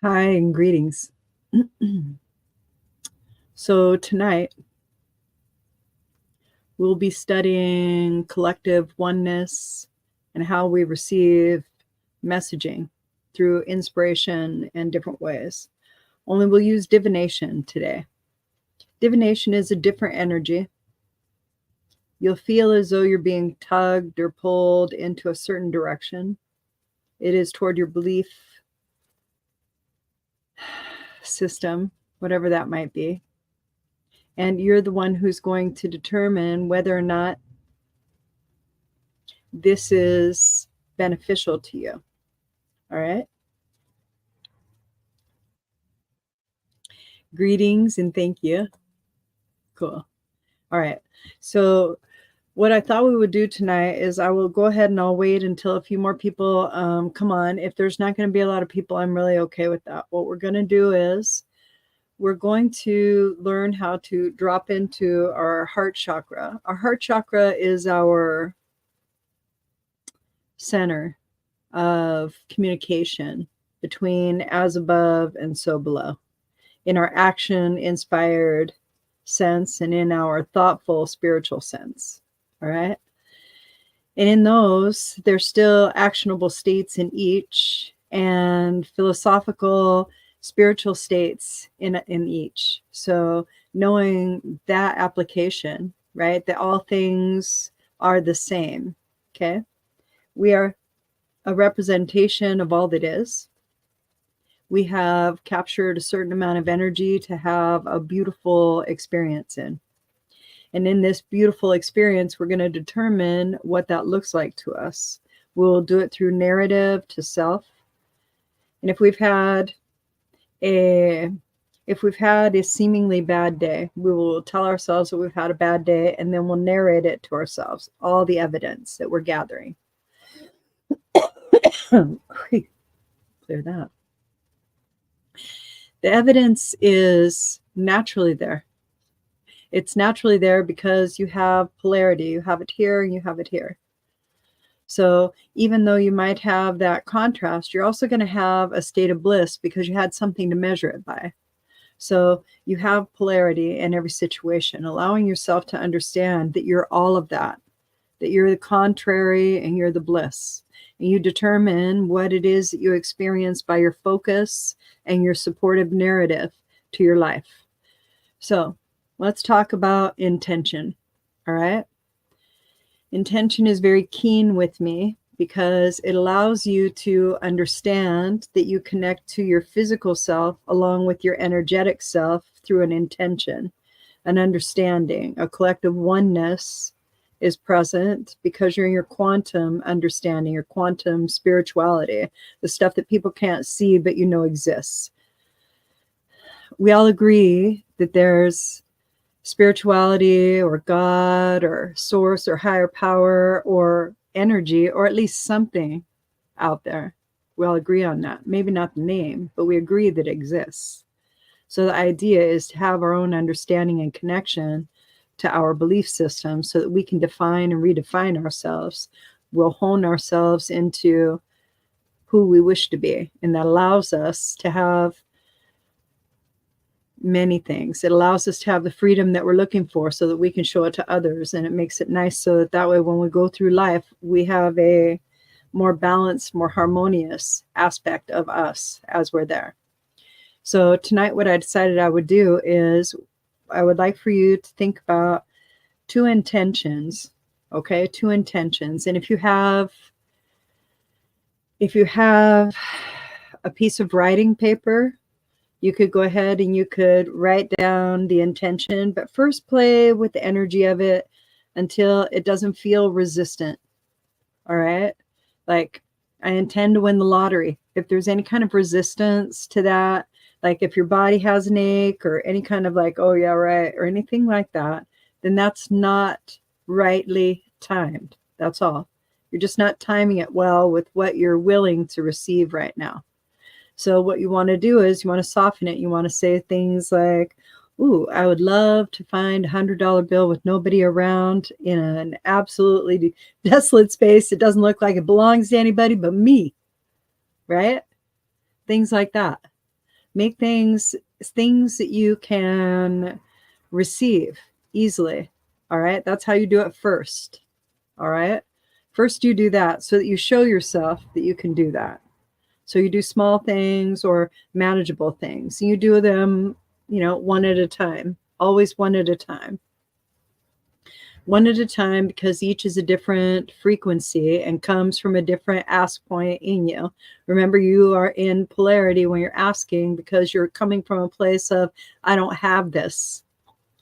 Hi and greetings. So tonight we'll be studying collective oneness and how we receive messaging through inspiration and different ways. Only we'll use divination today. Divination is a different energy. You'll feel as though you're being tugged or pulled into a certain direction. It is toward your belief system, whatever that might be. And you're the one who's going to determine whether or not this is beneficial to you. All right. Greetings and thank you. Cool. All right. So what I thought we would do tonight is I will go ahead and I'll wait until a few more people come on. If there's not going to be a lot of people, I'm really okay with that. What we're going to do is we're going to learn how to drop into our heart chakra. Our heart chakra is our center of communication between as above and so below, in our action inspired sense and in our thoughtful spiritual sense. All right. And in those, there's still actionable states in each and philosophical spiritual states in each. So knowing that application, right, that all things are the same. Okay. We are a representation of all that is. We have captured a certain amount of energy to have a beautiful experience in. And in this beautiful experience, we're going to determine what that looks like to us. We'll do it through narrative to self. And if we've had a seemingly bad day, we will tell ourselves that we've had a bad day, and then we'll narrate it to ourselves, all the evidence that we're gathering. Clear that. The evidence is naturally there. It's naturally there because you have polarity. You have it here and you have it here. So even though you might have that contrast, you're also going to have a state of bliss because you had something to measure it by. So you have polarity in every situation, allowing yourself to understand that you're all of that you're the contrary and you're the bliss. And you determine what it is that you experience by your focus and your supportive narrative to your life. So let's talk about intention. All right. Intention is very keen with me because it allows you to understand that you connect to your physical self along with your energetic self through an intention, an understanding, a collective oneness is present because you're in your quantum understanding, your quantum spirituality, the stuff that people can't see but you know exists. We all agree that there's spirituality or God or source or higher power or energy, or at least something out there. We all agree on that. Maybe not the name, but we agree that it exists. So the idea is to have our own understanding and connection to our belief system so that we can define and redefine ourselves. We'll hone ourselves into who we wish to be. And that allows us to have many things. It allows us to have the freedom that we're looking for so that we can show it to others. And it makes it nice so that way when we go through life, we have a more balanced, more harmonious aspect of us as we're there. So tonight, what I decided I would do is I would like for you to think about two intentions. Okay, two intentions. And if you have a piece of writing paper, you could go ahead and you could write down the intention, but first play with the energy of it until it doesn't feel resistant. All right. Like, I intend to win the lottery. If there's any kind of resistance to that, like if your body has an ache or any kind of like, oh yeah, right, or anything like that, then that's not rightly timed. That's all. You're just not timing it well with what you're willing to receive right now. So what you want to do is you want to soften it. You want to say things like, ooh, I would love to find a $100 bill with nobody around in an absolutely desolate space. It doesn't look like it belongs to anybody but me, right? Things like that. Make things that you can receive easily. All right. That's how you do it first. All right. First, you do that so that you show yourself that you can do that. So you do small things or manageable things. And you do them, one at a time, always one at a time. One at a time, because each is a different frequency and comes from a different ask point in you. Remember, you are in polarity when you're asking, because you're coming from a place of, I don't have this.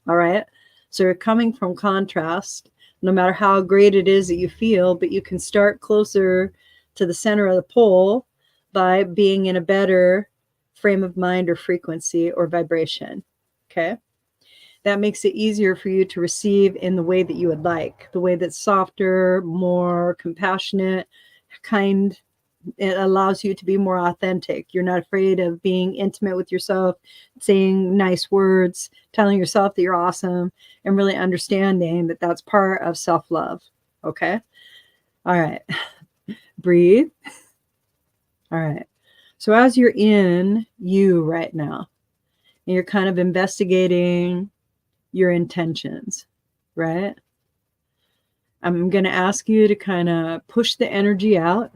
All right. So you're coming from contrast, no matter how great it is that you feel, but you can start closer to the center of the pole by being in a better frame of mind or frequency or vibration. Okay. That makes it easier for you to receive in the way that you would like, the way that's softer, more compassionate, kind. It allows you to be more authentic. You're not afraid of being intimate with yourself, saying nice words, telling yourself that you're awesome, and really understanding that that's part of self-love. Okay? All right. Breathe. All right. So as you're in you right now, and you're kind of investigating your intentions, right? I'm going to ask you to kind of push the energy out,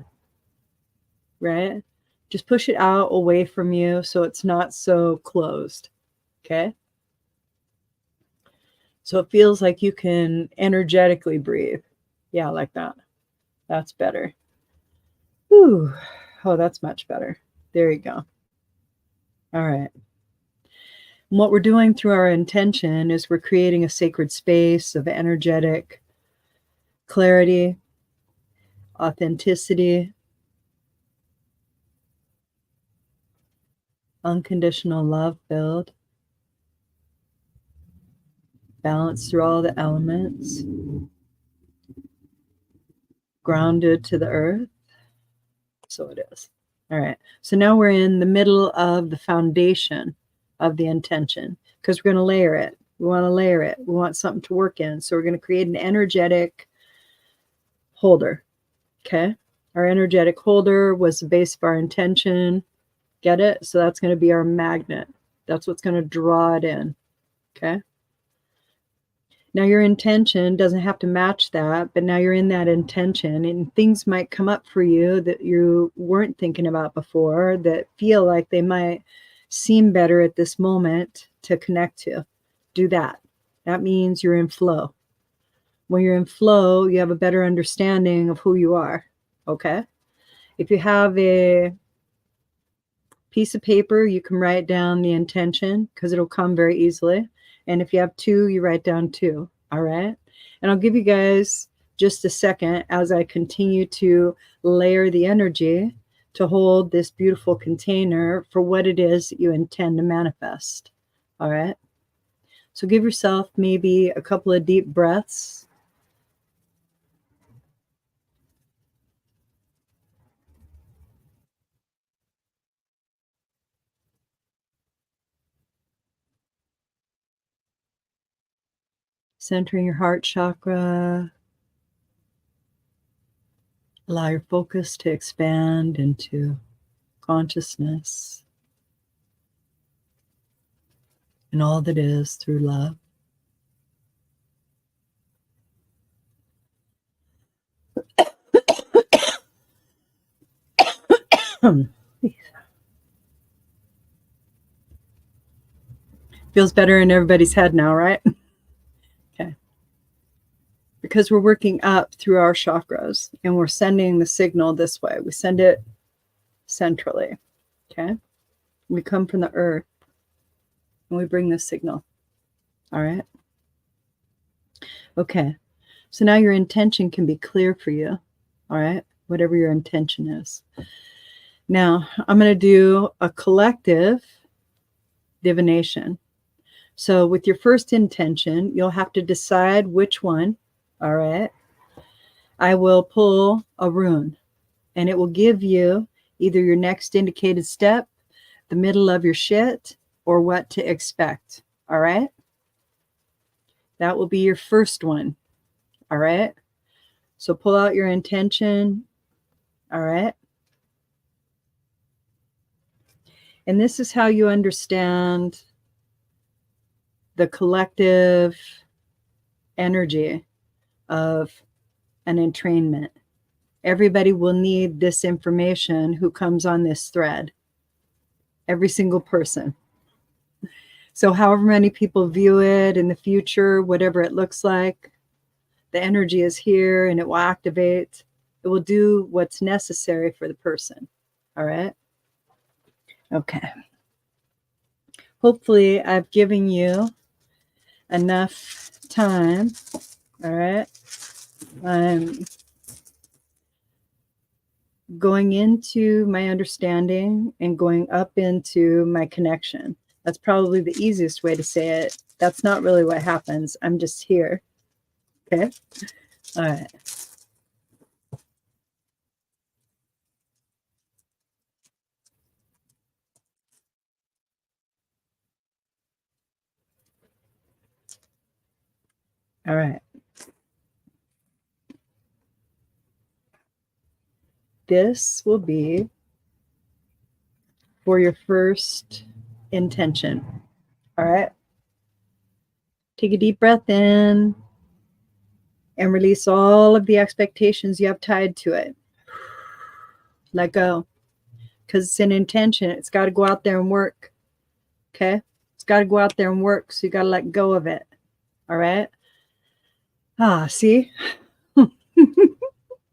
right? Just push it out away from you so it's not so closed, okay? So it feels like you can energetically breathe. Yeah, like that. That's better. Whew. Oh, that's much better. There you go. All right. And what we're doing through our intention is we're creating a sacred space of energetic clarity, authenticity, unconditional love filled, balance through all the elements, grounded to the earth. So it is. All right. So now we're in the middle of the foundation of the intention, because we're going to layer it. We want to layer it. We want something to work in. So we're going to create an energetic holder. Okay. Our energetic holder was the base of our intention. Get it? So that's going to be our magnet. That's what's going to draw it in. Okay. Now your intention doesn't have to match that, but now you're in that intention, and things might come up for you that you weren't thinking about before, that feel like they might seem better at this moment to connect to. Do that. That means you're in flow. When you're in flow, you have a better understanding of who you are. Okay? If you have a piece of paper, you can write down the intention, because it'll come very easily. And if you have two, you write down two. All right. And I'll give you guys just a second as I continue to layer the energy to hold this beautiful container for what it is that you intend to manifest. All right. So give yourself maybe a couple of deep breaths. Centering your heart chakra. Allow your focus to expand into consciousness and all that is through love. Feels better in everybody's head now, right? Okay. Because we're working up through our chakras and we're sending the signal this way. We send it centrally. Okay. We come from the earth and we bring this signal. All right. Okay. So now your intention can be clear for you. All right. Whatever your intention is. Now I'm going to do a collective divination. So with your first intention, you'll have to decide which one. All right. I will pull a rune and it will give you either your next indicated step, the middle of your shit, or what to expect. All right. That will be your first one. All right. So pull out your intention. All right. And this is how you understand the collective energy of an entrainment. Everybody will need this information who comes on this thread. Every single person. So however many people view it in the future, whatever it looks like, the energy is here and it will activate. It will do what's necessary for the person. All right? Okay. Hopefully I've given you enough time. All right? I'm going into my understanding and going up into my connection. That's probably the easiest way to say it. That's not really what happens. I'm just here. Okay? All right. All right. This will be for your first intention. All right. Take a deep breath in and release all of the expectations you have tied to it. Let go. Because it's an intention. It's got to go out there and work. Okay? It's got to go out there and work. So you got to let go of it. All right? See?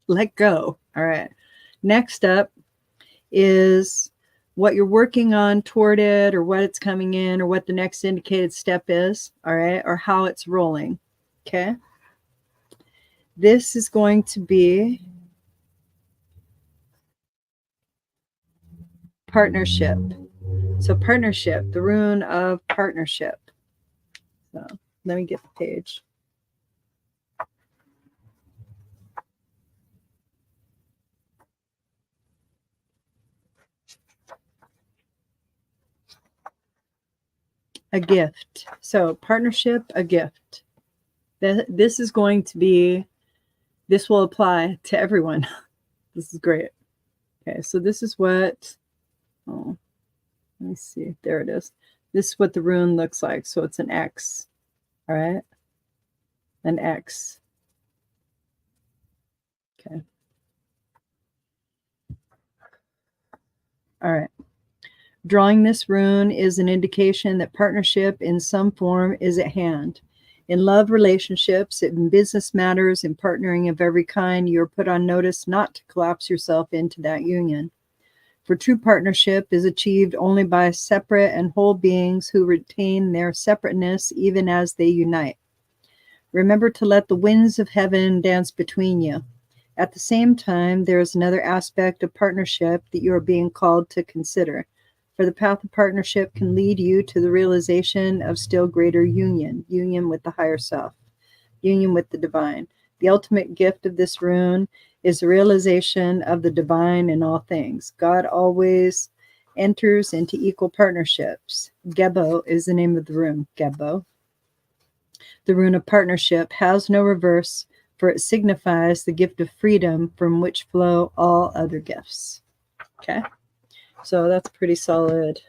Let go. All right. Next up is what you're working on toward it, or what it's coming in, or what the next indicated step is. All right. Or how it's rolling. Okay. This is going to be partnership. So partnership, the rune of partnership. So let me get the page. A gift. So partnership, a gift. This is going to be, this will apply to everyone. This is great. Okay, so this is what, let me see. There it is. This is what the rune looks like. So it's an X. All right. An X. Okay. All right. Drawing this rune is an indication that partnership in some form is at hand. In love relationships, in business matters, in partnering of every kind, you are put on notice not to collapse yourself into that union. For true partnership is achieved only by separate and whole beings who retain their separateness even as they unite. Remember to let the winds of heaven dance between you. At the same time, there is another aspect of partnership that you are being called to consider. For the path of partnership can lead you to the realization of still greater union, union with the higher self, union with the divine. The ultimate gift of this rune is the realization of the divine in all things. God always enters into equal partnerships. Gebo is the name of the rune, Gebo. The rune of partnership has no reverse, for it signifies the gift of freedom from which flow all other gifts. Okay? So that's pretty solid.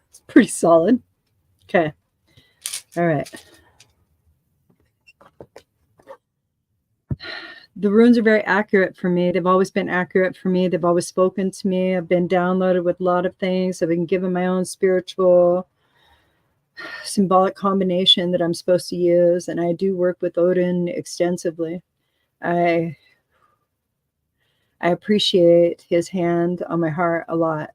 It's pretty solid. Okay. All right. The runes are very accurate for me. They've always been accurate for me. They've always spoken to me. I've been downloaded with a lot of things. I've been given my own spiritual symbolic combination that I'm supposed to use. And I do work with Odin extensively. I appreciate his hand on my heart a lot,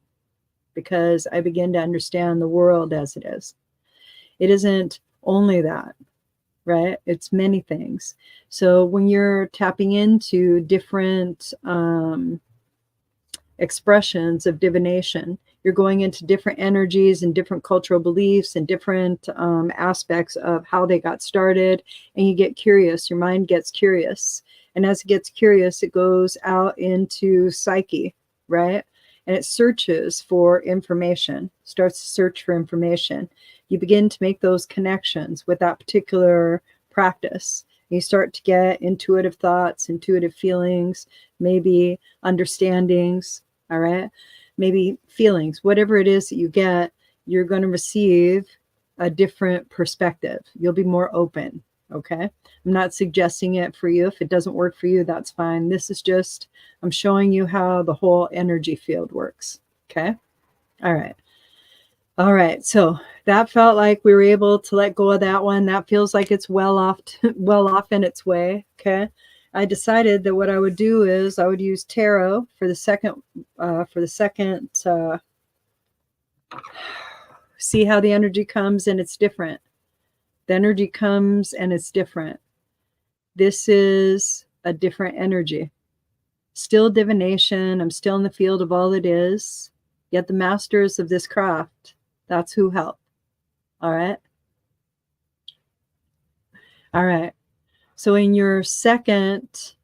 because I begin to understand the world as it is. It isn't only that, right? It's many things. So when you're tapping into different expressions of divination, you're going into different energies and different cultural beliefs and different aspects of how they got started, and you get curious. Your mind gets curious. And as it gets curious, it goes out into psyche, right? And it searches for information, starts to search for information. You begin to make those connections with that particular practice. You start to get intuitive thoughts, intuitive feelings, maybe understandings, all right? maybe feelings, whatever it is that you get, you're going to receive a different perspective. You'll be more open. Okay. I'm not suggesting it for you. If it doesn't work for you, that's fine. This is just, I'm showing you how the whole energy field works. Okay. All right. All right. So that felt like we were able to let go of that one. That feels like it's well off in its way. Okay. I decided that what I would do is I would use tarot for the second, see how the energy comes, and it's different. The energy comes and it's different. This is a different energy. Still divination. I'm still in the field of all it is. Yet the masters of this craft, that's who help. All right. All right. So in your second,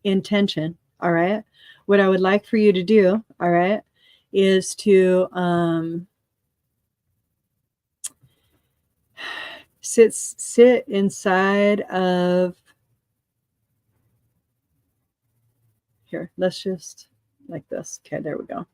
intention, all right, what I would like for you to do, all right, is to sit inside of, here, let's just like this. Okay, there we go.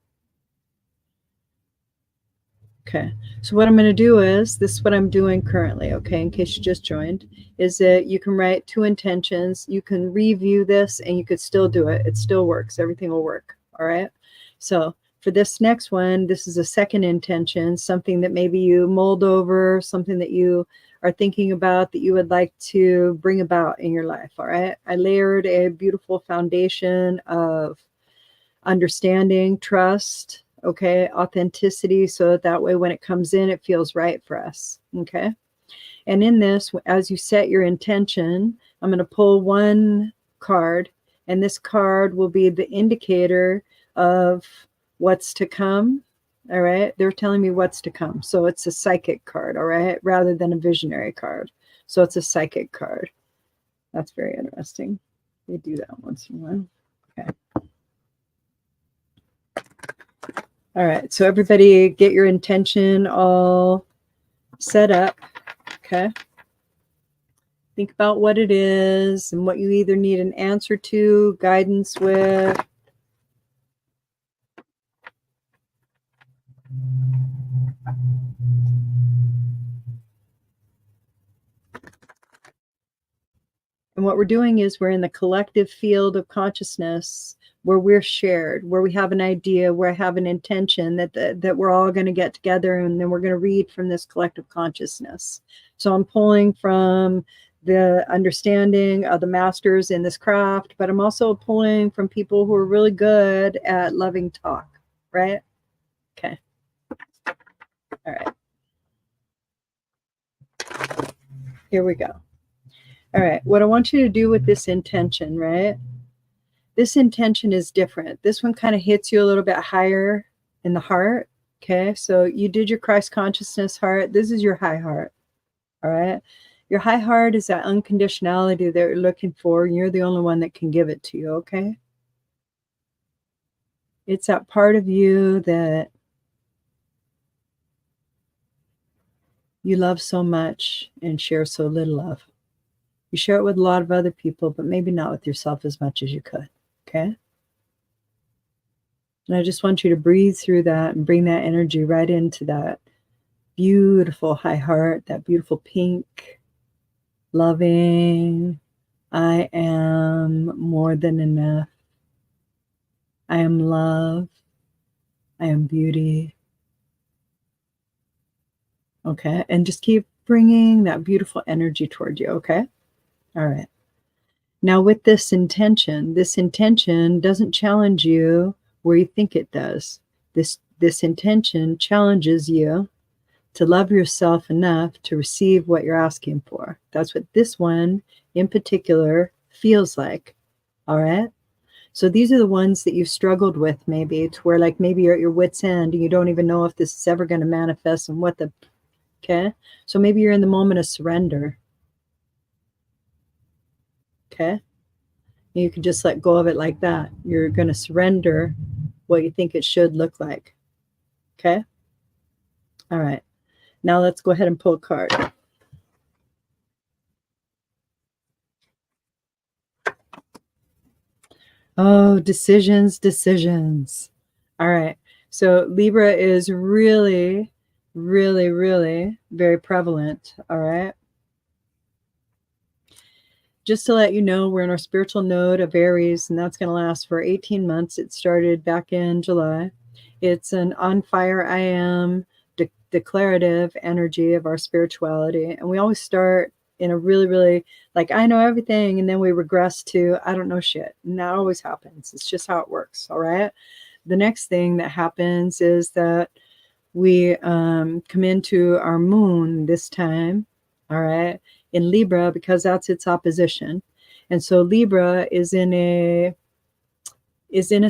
Okay, so what I'm going to do is, this is what I'm doing currently, okay, in case you just joined, is that you can write 2 intentions. You can review this and you could still do it. It still works. Everything will work, all right? So for this next one, this is a second intention, something that maybe you mulled over, something that you are thinking about that you would like to bring about in your life, all right? I layered a beautiful foundation of understanding, trust, okay, authenticity, so that way when it comes in, it feels right for us, okay? And in this, as you set your intention, I'm going to pull one card, and this card will be the indicator of what's to come, all right? They're telling me what's to come, so it's a psychic card, all right, rather than a visionary card. So it's a psychic card. That's very interesting. They do that once in a while. Okay. All right, so everybody get your intention all set up, okay? Think about what it is and what you either need an answer to, guidance with. And what we're doing is we're in the collective field of consciousness where we're shared, where we have an idea, where I have an intention that we're all going to get together, and then we're going to read from this collective consciousness. So I'm pulling from the understanding of the masters in this craft, but I'm also pulling from people who are really good at loving talk, right? Okay. All right. Here we go. All right. What I want you to do with this intention, right? This intention is different. This one kind of hits you a little bit higher in the heart. Okay. So you did your Christ consciousness heart. This is your high heart. All right. Your high heart is that unconditionality that you're looking for. And you're the only one that can give it to you. Okay. It's that part of you that you love so much and share so little of. You share it with a lot of other people, but maybe not with yourself as much as you could. Okay. And I just want you to breathe through that and bring that energy right into that beautiful high heart, that beautiful pink, loving, I am more than enough. I am love. I am beauty. Okay. And just keep bringing that beautiful energy toward you. Okay. All right. Now with this intention doesn't challenge you where you think it does. This intention challenges you to love yourself enough to receive what you're asking for. That's what this one in particular feels like. All right. So these are the ones that you've struggled with, maybe to where like maybe you're at your wit's end and you don't even know if this is ever going to manifest and what the, okay. So maybe you're in the moment of surrender. Okay. You can just let go of it like that. You're going to surrender what you think it should look like. Okay. All right. Now let's go ahead and pull a card. Oh, decisions, decisions. All right. So Libra is really, really, really very prevalent. All right. Just to let you know, we're in our spiritual node of Aries, and that's going to last for 18 months. It started back in July. It's an on fire I am declarative energy of our spirituality. And we always start in a really, really like, I know everything. And then we regress to, I don't know shit. And that always happens. It's just how it works. All right. The next thing that happens is that we come into our moon this time. All right. In Libra, because that's its opposition. And so Libra is in a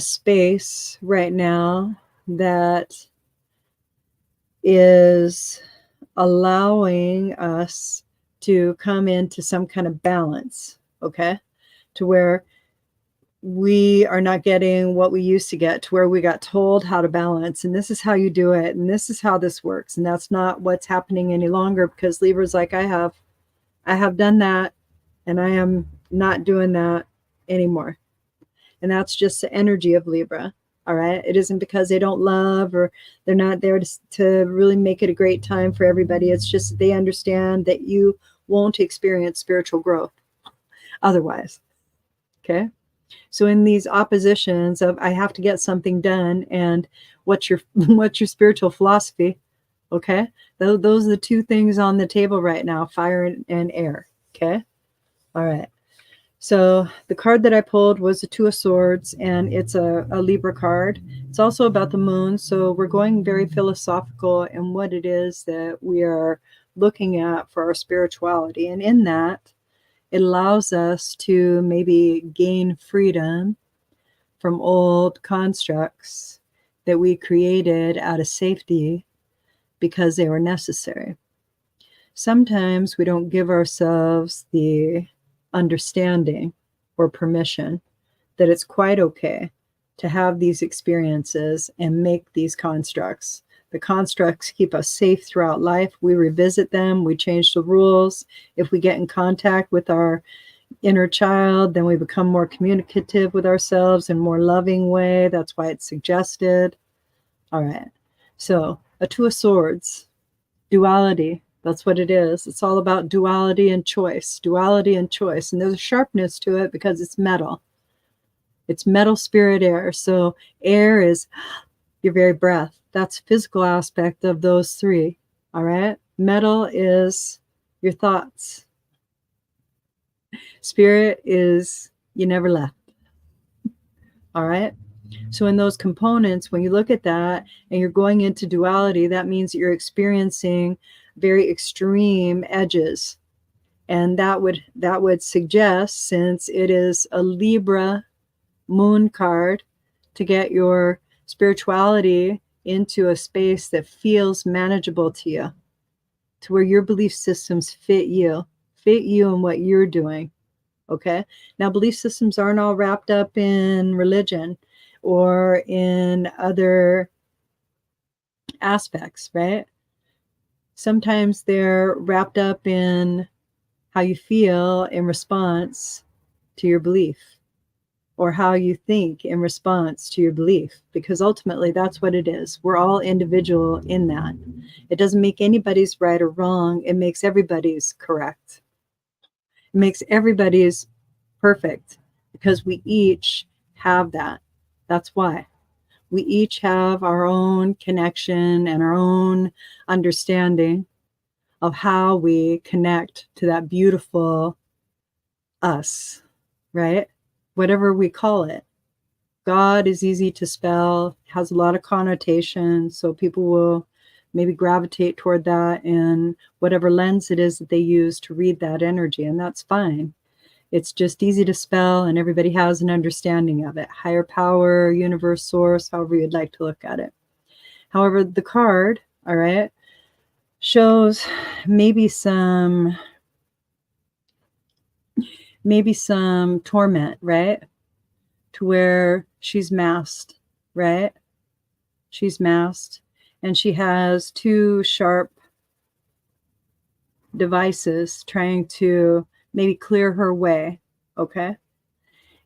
space right now that is allowing us to come into some kind of balance, okay? To where we are not getting what we used to get, to where we got told how to balance, and this is how you do it, and this is how this works, and that's not what's happening any longer, because Libra's like, I have done that, and I am not doing that anymore. And that's just the energy of Libra. All right. It isn't because they don't love or they're not there to really make it a great time for everybody. It's just they understand that you won't experience spiritual growth otherwise. Okay. So in these oppositions of I have to get something done and what's your spiritual philosophy? Okay. Those are the two things on the table right now, fire and air. Okay. All right. So the card that I pulled was the Two of Swords, and it's a Libra card. It's also about the moon. So we're going very philosophical in what it is that we are looking at for our spirituality. And in that, it allows us to maybe gain freedom from old constructs that we created out of safety because they were necessary. Sometimes we don't give ourselves the understanding or permission that it's quite okay to have these experiences and make these constructs. The constructs keep us safe throughout life. We revisit them, we change the rules. If we get in contact with our inner child, then we become more communicative with ourselves in a more loving way. That's why it's suggested. All right. So a Two of Swords, duality. That's what it is. It's all about duality and choice. Duality and choice. And there's a sharpness to it because it's metal. It's metal, spirit, air. So air is your very breath. That's physical aspect of those three. All right. Metal is your thoughts. Spirit is you never left. All right. So in those components, when you look at that and you're going into duality, that means you're experiencing very extreme edges. And that would suggest, since it is a Libra moon card, to get your spirituality into a space that feels manageable to you, to where your belief systems fit you and what you're doing. Okay. Now, belief systems aren't all wrapped up in religion or in other aspects, right? Sometimes they're wrapped up in how you feel in response to your belief, or how you think in response to your belief, because ultimately that's what it is. We're all individual in that. It doesn't make anybody's right or wrong. It makes everybody's correct. It makes everybody's perfect, because we each have that. That's why. We each have our own connection and our own understanding of how we connect to that beautiful us, right? Whatever we call it. God is easy to spell, has a lot of connotations, so people will maybe gravitate toward that in whatever lens it is that they use to read that energy, and that's fine. It's just easy to spell, and everybody has an understanding of it. Higher power, universe, source, however you'd like to look at it. However, the card, all right, shows maybe some torment, right? To where she's masked, right? She's masked, and she has two sharp devices trying to maybe clear her way, okay?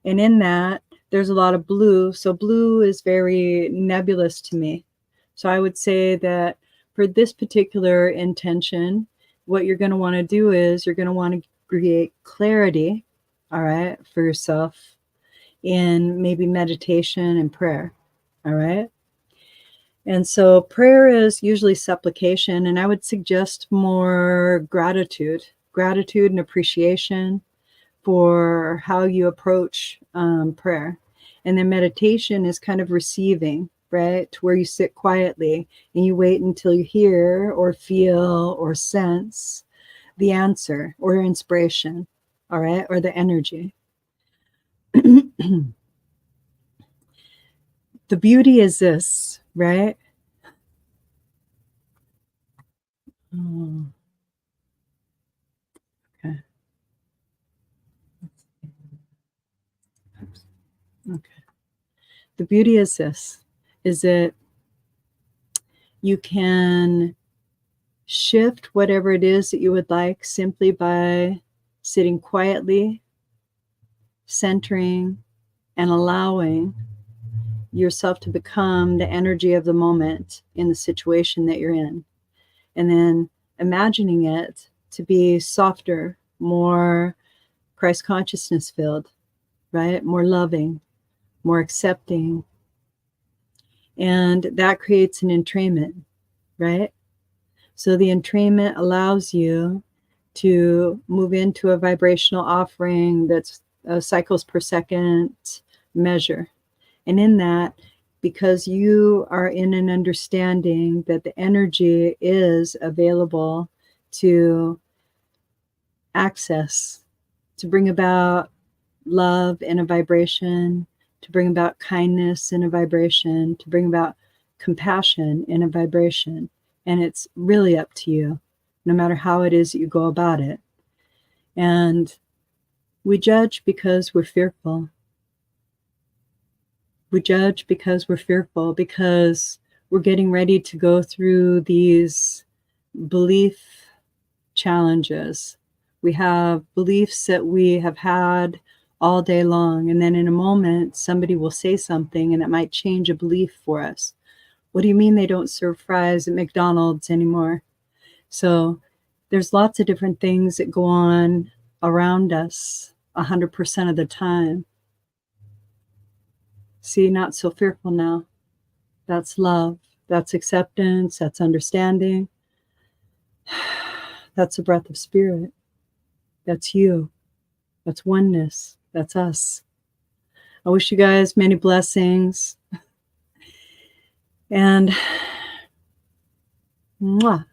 And in that, there's a lot of blue. So blue is very nebulous to me. So I would say that for this particular intention, what you're going to want to do is you're going to want to create clarity, all right, for yourself in maybe meditation and prayer, all right? And so prayer is usually supplication, and I would suggest more gratitude and appreciation for how you approach prayer. And then meditation is kind of receiving, right? Where you sit quietly and you wait until you hear or feel or sense the answer or inspiration, all right, or the energy. The beauty is this, right? Oh, okay. Oops. Okay. The beauty is this, is that you can shift whatever it is that you would like simply by sitting quietly, centering, and allowing yourself to become the energy of the moment in the situation that you're in. And then imagining it to be softer, more Christ consciousness filled, right? More loving, more accepting. And that creates an entrainment, right? So the entrainment allows you to move into a vibrational offering that's cycles per second measure. And in that, because you are in an understanding that the energy is available to access, to bring about love in a vibration, to bring about kindness in a vibration, to bring about compassion in a vibration. And it's really up to you, no matter how it is that you go about it. And we judge because we're fearful. We judge because we're fearful, because we're getting ready to go through these belief challenges. We have beliefs that we have had all day long, and then in a moment, somebody will say something and it might change a belief for us. What do you mean they don't serve fries at McDonald's anymore? So there's lots of different things that go on around us 100% of the time. See, not so fearful now. That's love. That's acceptance. That's understanding. That's a breath of spirit. That's you. That's oneness. That's us. I wish you guys many blessings. And mwah.